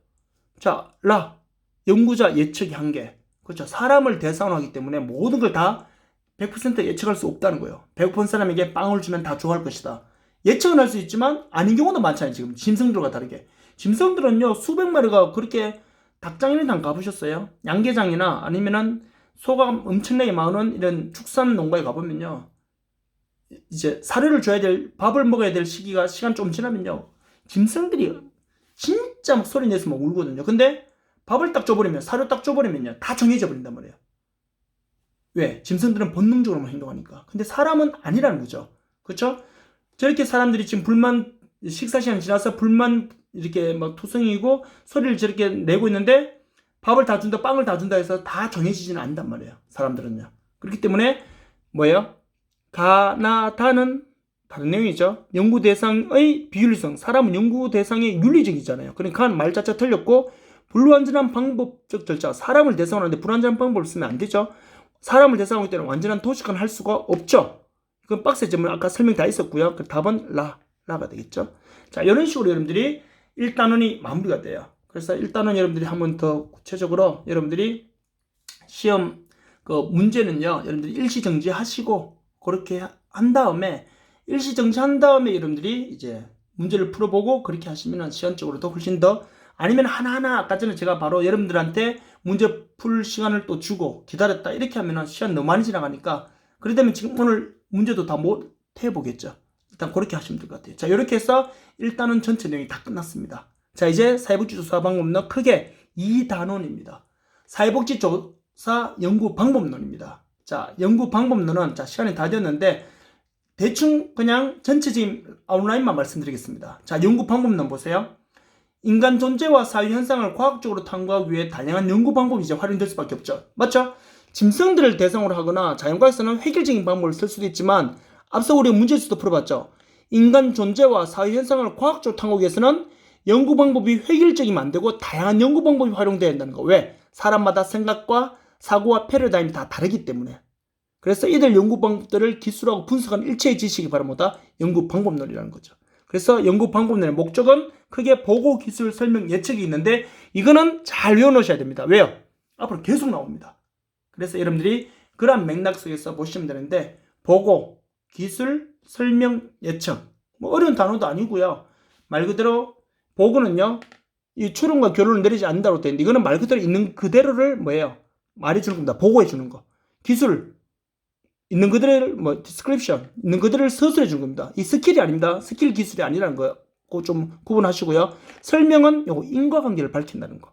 자, 연구자 예측의 한계. 그렇죠. 사람을 대상으로 하기 때문에 모든 걸 다 100% 예측할 수 없다는 거예요. 배고픈 사람에게 빵을 주면 다 좋아할 것이다. 예측은 할 수 있지만 아닌 경우도 많잖아요. 지금 짐승들과 다르게. 짐승들은요 수백 마리가 그렇게 닭장이나 가보셨어요? 양계장이나 아니면은 소가 엄청나게 많은 이런 축산 농가에 가보면요 이제 사료를 줘야 될 밥을 먹어야 될 시간 좀 지나면요 짐승들이 진짜 막 소리 내서 막 울거든요. 근데 밥을 딱 줘버리면 사료 딱 줘버리면요 다 정해져 버린단 말이에요. 왜? 짐승들은 본능적으로만 행동하니까. 근데 사람은 아니라는 거죠. 그렇죠? 저렇게 사람들이 지금 식사 시간 지나서 불만 이렇게 막 투성이고 소리를 저렇게 내고 있는데 밥을 다 준다, 빵을 다 준다 해서 다 정해지지는 않는단 말이에요. 사람들은요. 그렇기 때문에 다는 다른 내용이죠. 연구 대상의 비윤리성. 사람은 연구 대상의 윤리적이잖아요. 그러니까 말 자체 틀렸고 불완전한 방법적 절차. 사람을 대상으로 하는데 불완전한 방법을 쓰면 안 되죠. 사람을 대상으로 하기 때문에 완전한 도식화는 할 수가 없죠. 그건 박스에 점은 아까 설명 다 있었고요. 그 답은 라가 되겠죠. 자, 이런 식으로 여러분들이 1단원이 마무리가 돼요. 그래서 1단원 여러분들이 한번 더 구체적으로 여러분들이 시험 문제는요. 여러분들이 일시정지 하시고 그렇게 한 다음에 여러분들이 이제 문제를 풀어보고 그렇게 하시면 시간적으로도 훨씬 더 아니면 하나하나 아까 전에 제가 바로 여러분들한테 문제 풀 시간을 또 주고 기다렸다 이렇게 하면 시간 너무 많이 지나가니까 그러다면 지금 오늘 문제도 다 못 해보겠죠. 일단 그렇게 하시면 될 것 같아요. 자, 이렇게 해서 일단은 전체 내용이 다 끝났습니다. 자, 이제 사회복지조사 방법론 크게 2단원입니다. 사회복지조사 연구 방법론입니다. 자, 연구 방법론은 시간이 다 됐는데 대충 그냥 전체적인 아웃라인만 말씀드리겠습니다. 자, 연구 방법론 보세요. 인간 존재와 사회 현상을 과학적으로 탐구하기 위해 다양한 연구 방법이 이제 활용될 수밖에 없죠. 맞죠? 짐승들을 대상으로 하거나 자연과에서는 획일적인 방법을 쓸 수도 있지만 앞서 우리가 문제에서도 풀어봤죠. 인간 존재와 사회 현상을 과학적으로 탐구하기 위해서는 연구 방법이 획일적이면 안 되고 다양한 연구 방법이 활용돼야 한다는 거. 왜? 사람마다 생각과 사고와 패러다임이 다 다르기 때문에. 그래서 이들 연구 방법들을 기술하고 분석한 일체의 지식이 바로 뭐다? 연구 방법론이라는 거죠. 그래서 연구 방법론의 목적은 크게 보고 기술 설명 예측이 있는데 이거는 잘 외워놓으셔야 됩니다. 왜요? 앞으로 계속 나옵니다. 그래서 여러분들이 그런 맥락 속에서 보시면 되는데 보고, 기술, 설명, 예측 뭐 어려운 단어도 아니고요. 말 그대로 보고는요. 이 추론과 결론을 내리지 않는다고 되어 있는데 이거는 말 그대로 있는 그대로를 뭐예요? 말해주는 겁니다. 보고해 주는 거. 기술 있는 그대로 뭐 디스크립션 있는 그대로를 서술해 주는 겁니다. 이 스킬이 아닙니다. 스킬 기술이 아니라는 거. 그거 좀 구분하시고요. 설명은 요거 인과관계를 밝힌다는 거.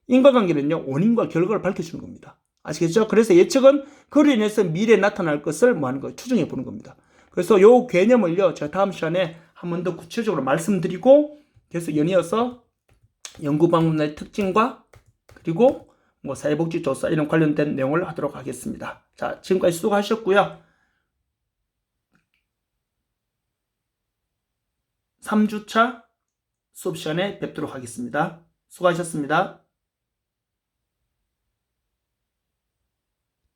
인과관계는요 원인과 결과를 밝혀주는 겁니다. 아시겠죠? 그래서 예측은 그로 인해서 미래에 나타날 것을 뭐 하는 거예요? 추정해 보는 겁니다. 그래서 요 개념을요 제가 다음 시간에 한 번 더 구체적으로 말씀드리고 계속 연이어서 연구 방법의 특징과 그리고 뭐 사회복지 조사 이런 관련된 내용을 하도록 하겠습니다. 자, 지금까지 수고하셨고요. 3주차 수업 시간에 뵙도록 하겠습니다. 수고하셨습니다.